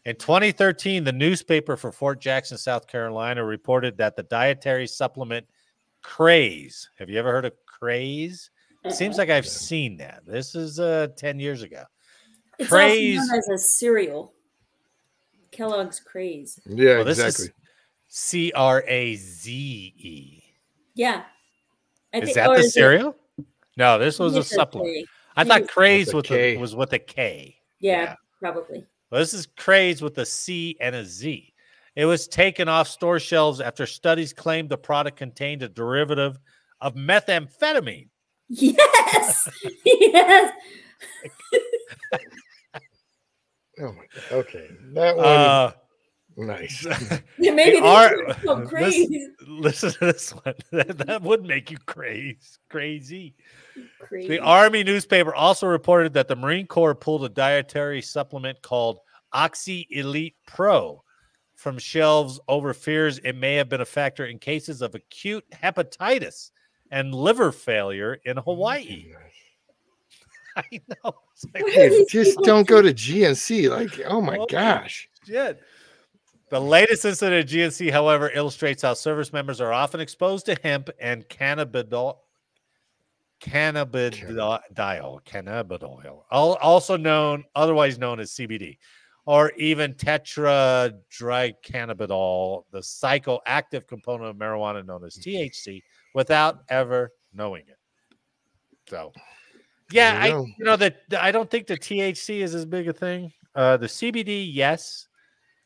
In 2013, the newspaper for Fort Jackson, South Carolina, reported that the dietary supplement Craze. Have you ever heard of Craze? It seems like I've seen that. This is 10 years ago. It's Craze also known as a cereal. Kellogg's Craze. Yeah, exactly. CRAZE. Yeah. Is that the cereal? No, this was a supplement. I thought Craze was with a K. Yeah, probably. Well, this is Craze with a C and a Z. It was taken off store shelves after studies claimed the product contained a derivative of methamphetamine. Yes. Yes. Oh my God. Okay. That one. Nice. Yeah, maybe Are- they go crazy. Listen to this one. That would make you crazy. Crazy. The Army newspaper also reported that the Marine Corps pulled a dietary supplement called Oxy Elite Pro from shelves over fears it may have been a factor in cases of acute hepatitis and liver failure in Hawaii. I know. It's like, Dude, just don't go to GNC. Like, oh my gosh. shit. The latest incident at GNC, however, illustrates how service members are often exposed to hemp and cannabidiol, otherwise known as CBD, or even tetrahydrocannabinol, the psychoactive component of marijuana known as THC, without ever knowing it. So, yeah, I don't think the THC is as big a thing. The CBD, yes,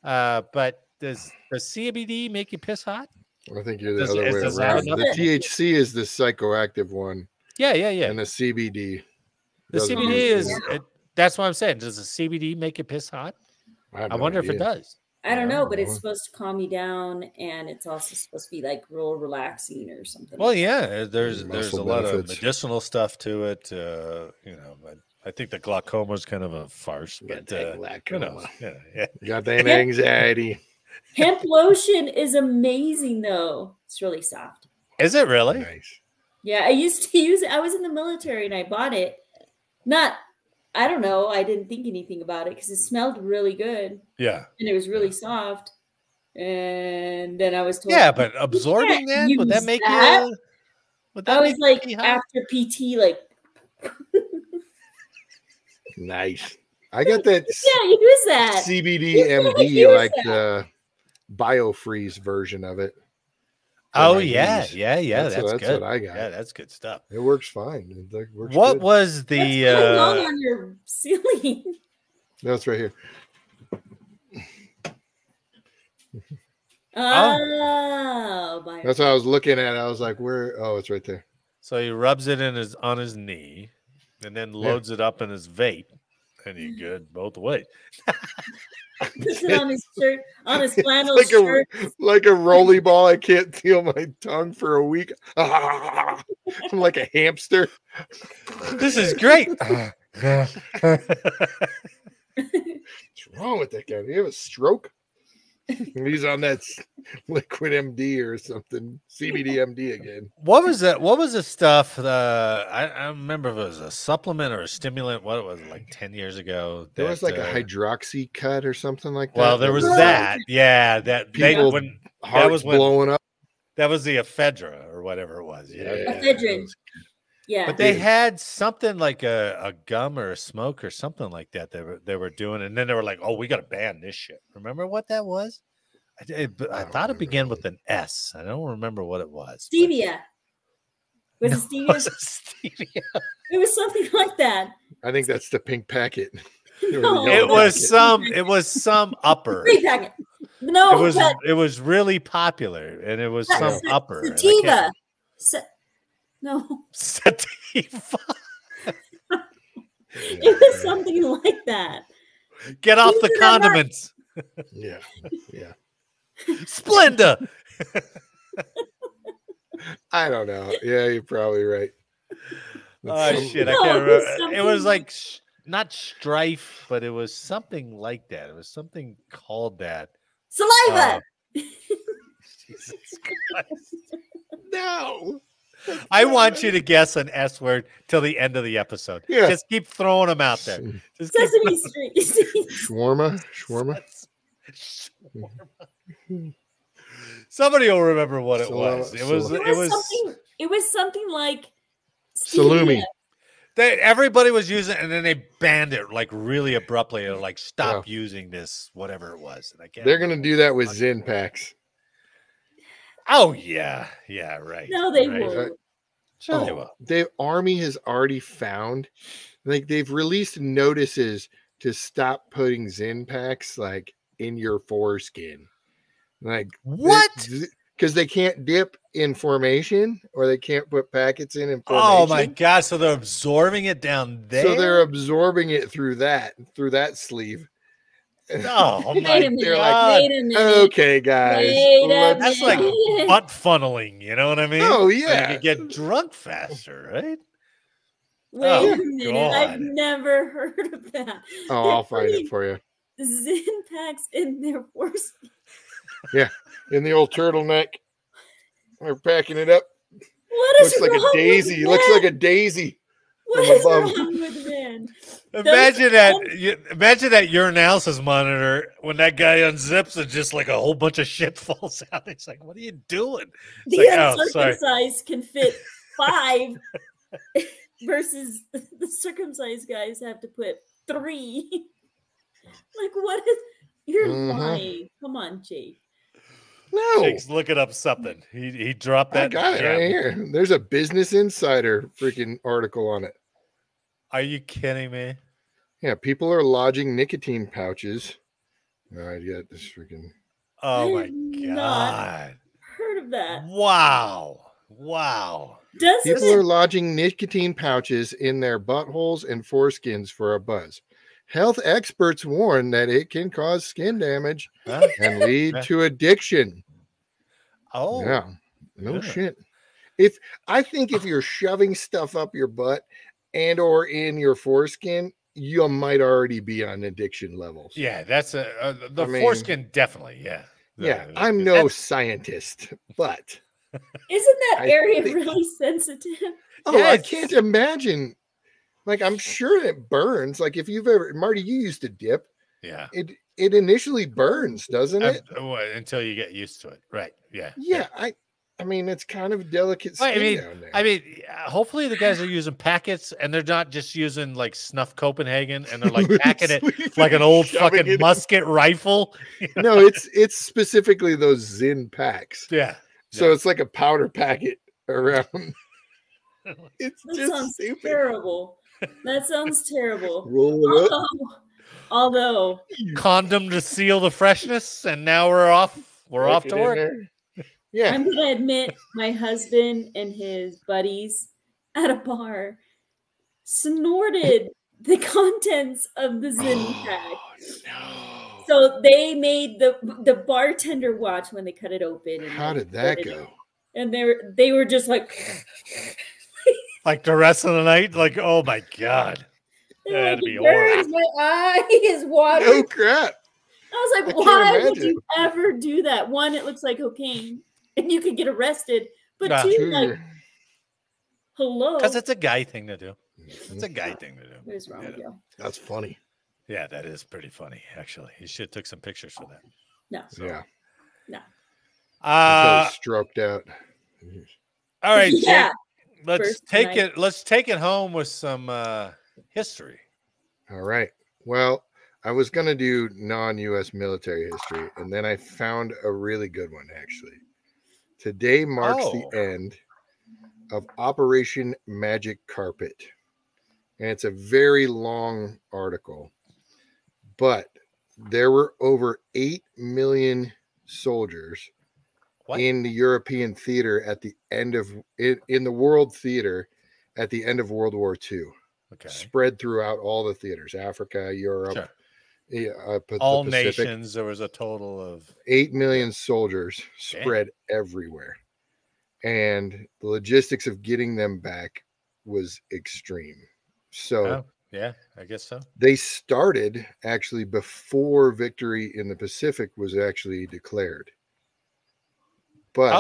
but does the CBD make you piss hot? I think you're the other way around. The THC is the psychoactive one. Yeah. And the CBD. The CBD is. That's what I'm saying. Does the CBD make you piss hot? I wonder if it does. I don't know, but it's supposed to calm you down, and it's also supposed to be like real relaxing or something. Well, yeah, there's a lot of benefits. medicinal stuff to it. But I think the glaucoma is kind of a farce. But who knows? Yeah. You got that anxiety. Hemp lotion is amazing, though. It's really soft. Is it really? Nice. Yeah, I used to use it. I was in the military and I bought it. I don't know. I didn't think anything about it because it smelled really good. Yeah. And it was really soft. And then I was told. Yeah, but absorbing that, would that make you? I was like, after PT, like. Nice. I got that. Yeah, use that. CBD MD, like the BioFreeze version of it. Oh yeah. That's good. What I got. Yeah, that's good stuff. It works fine. It works what good. was the That's long on your ceiling? No, it's right here. Oh, that's what I was looking at. I was like, "Where?" Oh, it's right there. So he rubs it on his knee, and then loads it up in his vape, and you're good both ways. Puts it on his shirt, on his flannel like shirt. Like a rolly ball. I can't feel my tongue for a week. I'm like a hamster. This is great. What's wrong with that guy? Do you have a stroke? He's on that liquid MD or something. CBD MD again. What was that? What was the stuff? I remember if it was a supplement or a stimulant. What it was like 10 years ago. There was like a hydroxy cut or something like that. Well, there was that. Yeah, that was blowing up. That was the ephedra or whatever it was. Yeah. Ephedrine. Yeah. But they had something like a gum or a smoke or something like that they were doing, and then they were like, "Oh, we got to ban this shit." Remember what that was? I thought it began with an S. I don't remember what it was. Stevia. Was it stevia? Was it stevia? It was something like that. I think that's the pink packet. No, it was some upper. Green packet. No, it was really popular, and it was some upper. Sativa. No. Sativa. It was something like that. Get off the condiments. Yeah. Splenda. I don't know. Yeah, you're probably right. Oh shit! I can't remember. It was like not strife, but it was something like that. It was something called that. Saliva. Jesus Christ! No. I want you to guess an S word till the end of the episode. Yeah. Just keep throwing them out there. Just Sesame Street. Shawarma. Somebody will remember what it was. It was something like salumi. Everybody was using it, and then they banned it like really abruptly. They're like, stop using this, whatever it was. And I can't. They're gonna do that with Zen packs. Oh yeah, right. No, they won't. Sure they will. The Army has already found, like they've released notices to stop putting Zen packs like in your foreskin. Like what? Because they can't dip in formation, or they can't put packets in formation. Oh my god! So they're absorbing it down there. So they're absorbing it through that sleeve. Oh Wait my a minute. They're like, God. Wait a minute. okay, guys. Wait a let's- That's like minute. butt funneling, you know what I mean? Oh, So yeah. you could get drunk faster, right? Wait Oh, a minute. I've God. never heard of that. Oh, They're I'll find putting it for you. Zin packs in their foreskin. In the old turtleneck. They're packing it up. What is Looks like wrong a daisy. with Looks man? like a daisy. What from is above. wrong with man? Imagine that urinalysis monitor when that guy unzips and just like a whole bunch of shit falls out. It's like, what are you doing? It's The like, oh, sorry. uncircumcised can fit 5 versus the circumcised guys have to put 3. Like, what is you're Mhm. lying? Come on, Jake. No. Jake's looking up something. He dropped I that. got it right gem. here. There's a Business Insider freaking article on it. Are you kidding me? Yeah, people are lodging nicotine pouches. I get this freaking. Oh I my have not God. heard of that. Wow. Wow. Doesn't People it? are lodging nicotine pouches in their buttholes and foreskins for a buzz. Health experts warn that it can cause skin damage Huh? and lead Yeah. to addiction. Oh. Yeah, no Yeah. shit. I think if you're shoving stuff up your butt and or in your foreskin, you might already be on addiction levels. Yeah, that's the I mean, foreskin definitely. Yeah. Yeah, The- I'm no that's- scientist, but Isn't that I area think- really sensitive? oh, Yeah, I it's- can't imagine. Like, I'm sure it burns. Like, if you've ever, Marty, you used to dip. Yeah. It initially burns, doesn't it? Until you get used to it, right? Yeah. Yeah, I mean, it's kind of delicate Well, skin down there. I mean, hopefully the guys are using packets and they're not just using like Snuff Copenhagen and they're like packing it like an old Shoving fucking it in. musket rifle. No, it's specifically those Zin packs. Yeah. So it's like a powder packet around. It's That just sounds stupid. terrible. That sounds terrible. Roll it up. Although Condom to seal the freshness, and now we're off. We're off Stick to it in work. there. Yeah. I'm gonna admit, my husband and his buddies at a bar snorted the contents of the Zin pack. No. So they made the bartender watch when they cut it open. And How like, did that poured it go? in. And they were just like, Like the rest of the night, like, oh my God. they were That'd like, be "It burns, my eye is watering." No crap. I was I like, can't why would imagine. you ever do that? One, it looks like cocaine, and you could get arrested. But Nah. two, like, hello, Because it's a guy thing to do. It's a guy thing to do. what is wrong Yeah. with you? That's funny. Yeah, that is pretty funny, actually. You should have took some pictures for that. No, Yeah. no. Until stroked out. All right, Yeah. Jake, let's First take night. it. Let's take it home with some history. All right. Well, I was going to do non-U.S. military history, and then I found a really good one, actually. Today marks the end of Operation Magic Carpet. And it's a very long article. But there were over 8 million soldiers What? in the European theater at the end of in the world theater at the end of World War II. Okay. Spread throughout all the theaters, Africa, Europe, Sure. the All Pacific. nations. There was a total of 8 million soldiers spread everywhere. And the logistics of getting them back was extreme. So oh, yeah, I guess so. they started actually before victory in the Pacific was actually declared. But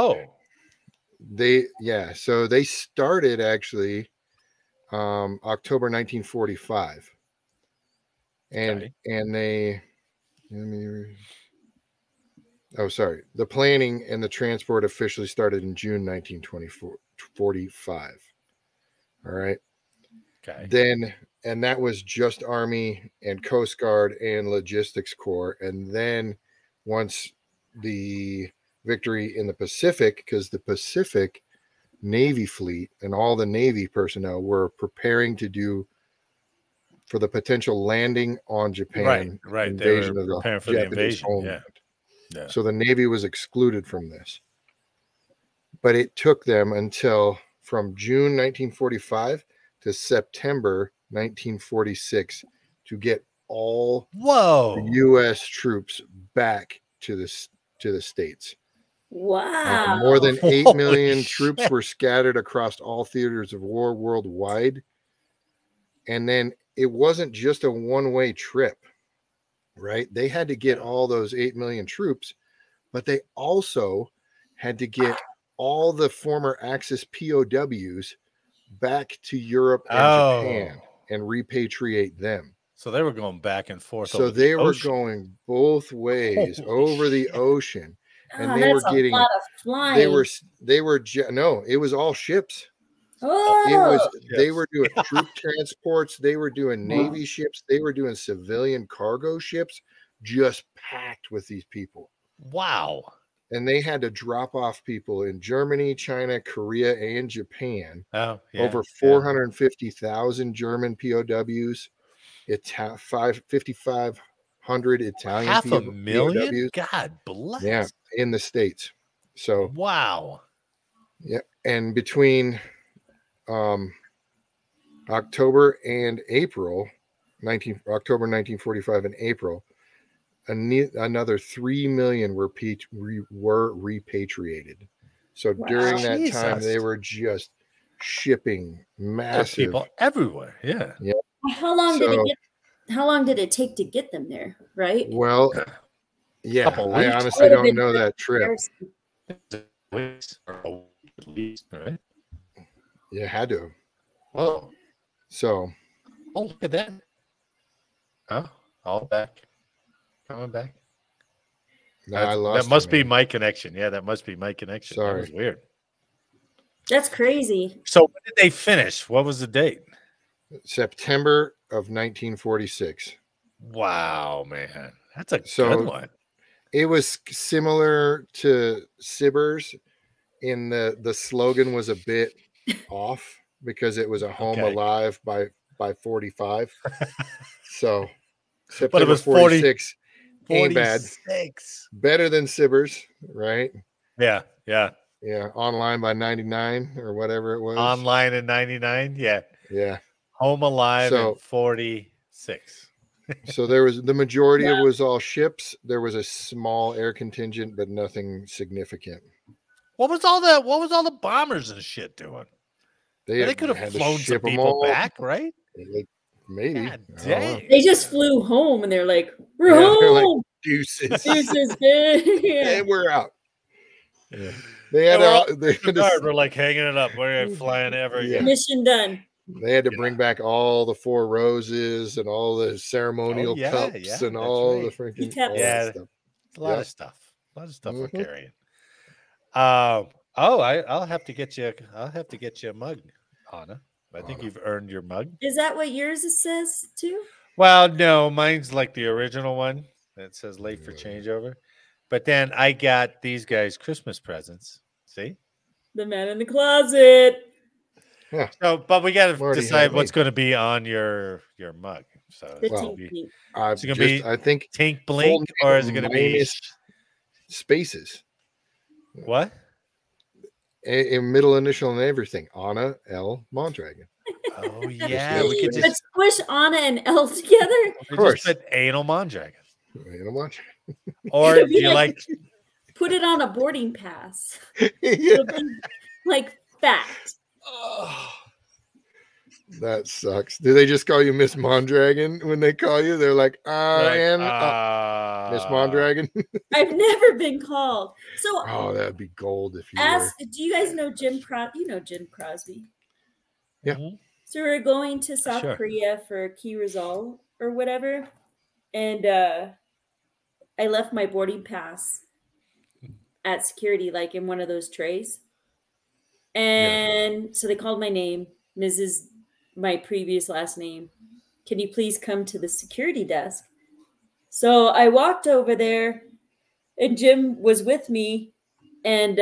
so they started actually October 1945. And they the planning and the transport officially started in June 1945. All right. Okay. Then, and that was just Army and Coast Guard and Logistics Corps. And then once the victory in the Pacific, because the Pacific Navy fleet and all the Navy personnel were preparing to do for the potential landing on Japan, Right. invasion They were of the preparing for the Japanese invasion. homeland. Yeah. So the Navy was excluded from this. But it took them until from June 1945 to September 1946 to get all Whoa. U.S. troops back to the States. Wow. More than 8 Holy million shit. troops were scattered across all theaters of war worldwide. And then it wasn't just a one-way trip, right? They had to get all those 8 million troops, but they also had to get all the former Axis POWs back to Europe and Japan and repatriate them. So they were going back and forth. So over they the were ocean. going both ways Holy over the shit. ocean. And Oh, they were that's getting, a lot of flying. no, it was all ships. Oh, They were doing troop transports. They were doing Navy ships. They were doing civilian cargo ships, just packed with these people. Wow. And they had to drop off people in Germany, China, Korea, and Japan. Oh, yeah. Over 450,000 German POWs, 5,500 Italian Half a million? POWs. God bless. Yeah, in the States. So, wow. yeah. And between October and April, October 1945 and April, another 3 million were repatriated. So during that time, they were just shipping massive people everywhere. Yeah. Yeah. How long did it take to get them there? Right. Well, yeah. Couple I weeks. honestly don't know that trip. Weeks or a week at least, right? Yeah, had to. Whoa. So. Oh, look at that. Oh, all back. Coming back. No, I lost that must it, be my connection. Yeah, that must be my connection. Sorry. That was weird. That's crazy. So when did they finish? What was the date? September of 1946. Wow, man. That's a good one. It was similar to Sibbers in the slogan was a bit off because it was a home alive by 45. So September but it was 46 ain't 46. bad. Better than Sibbers, right? Yeah, yeah. Yeah, online by 99 or whatever it was. Online in 99, yeah. Yeah. Home alive in 46. So there was the majority of it was all ships. There was a small air contingent, but nothing significant. What was all the bombers and shit doing? They could have flown some people back, right? Like, maybe. God dang. They just flew home and they're like, we're home. Like, deuces. Deuces, good. And we're out. Yeah. They had we're like hanging it up. We're flying ever again. Mission done. They had to bring back all the 4 roses and all the ceremonial cups and all the freaking stuff. A lot of stuff. A lot of stuff we're carrying. I'll have to get you a mug, Anna. I think you've earned your mug. Is that what yours says too? Well, no, mine's like the original one that says late for changeover. But then I got these guys Christmas presents. See? The man in the closet. Yeah. So, but we got to decide what's going to be on your mug. So it's going to be I think Tink Blink, or is it going to be spaces? What? A middle initial and everything. Anna L. Mondragon. Oh yeah, we could just squish Anna and L together. Of course, just put Anal Mondragon. Anal Mondragon. Or do you like put it on a boarding pass? Yeah. Like fact. Oh, that sucks. Do they just call you Miss Mondragon when they call you? They're like, Miss Mondragon. I've never been called. So that'd be gold if you do you guys know Jim Crosby? You know Jim Crosby. Yeah. So we're going to South Korea for Key Rizal or whatever. And I left my boarding pass at security, like in one of those trays. And so they called my name, Mrs. my previous last name. Can you please come to the security desk? So I walked over there and Jim was with me, and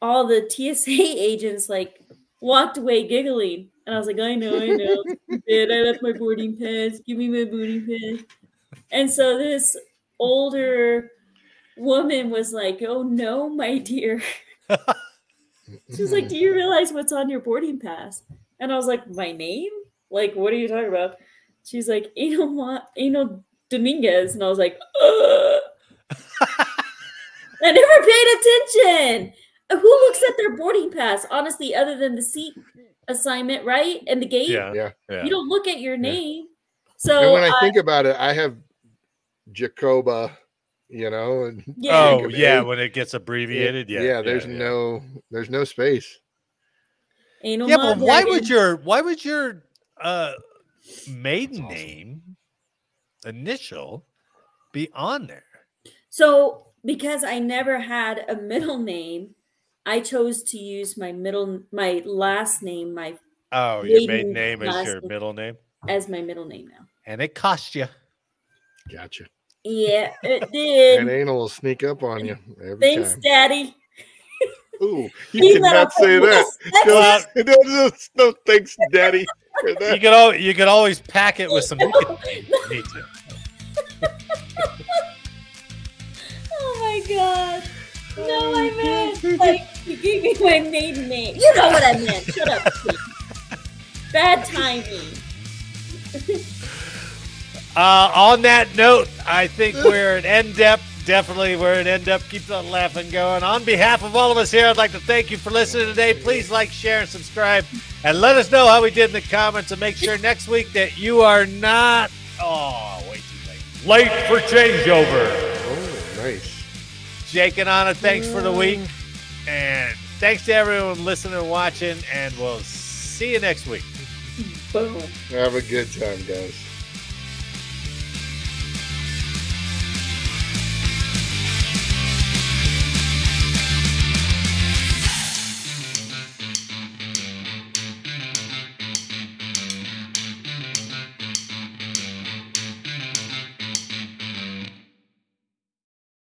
all the TSA agents like walked away giggling. And I was like, I know. I left my boarding pass. Give me my boarding pass. And so this older woman was like, oh no, my dear. She was like, do you realize what's on your boarding pass? And I was like, my name? Like, what are you talking about? She's like, Anal Dominguez. And I was like, I never paid attention. Who looks at their boarding pass, honestly, other than the seat assignment, right? And the gate? Yeah. You don't look at your name. So And when I think about it, I have Jacoba, you know. And Oh, yeah, when it gets abbreviated. Yeah. There's no space. Anal Yeah, but why Dragon. would your maiden name initial be on there? So because I never had a middle name, I chose to use my last name, your maiden name is your middle name? As my middle name now. And it cost you. Gotcha. Yeah, it did. And Anal will sneak up on you every Thanks, time. Daddy. Ooh, He you cannot let say us- that. No, thanks, Daddy, for that. You could always pack it with some nicotine. if you need to. Oh my God. No, I meant like you gave me my maiden name. You know what I meant. Shut up. Kid. Bad timing. On that note, I think we're at end depth. Definitely, we're at end depth. Keep that laughing going. On behalf of all of us here, I'd like to thank you for listening today. Please like, share, and subscribe. And let us know how we did in the comments. And make sure next week that you are not, way too late. Late for changeover. Oh, nice. Jake and Anna, thanks for the week. And thanks to everyone listening and watching. And we'll see you next week. Boom. Have a good time, guys.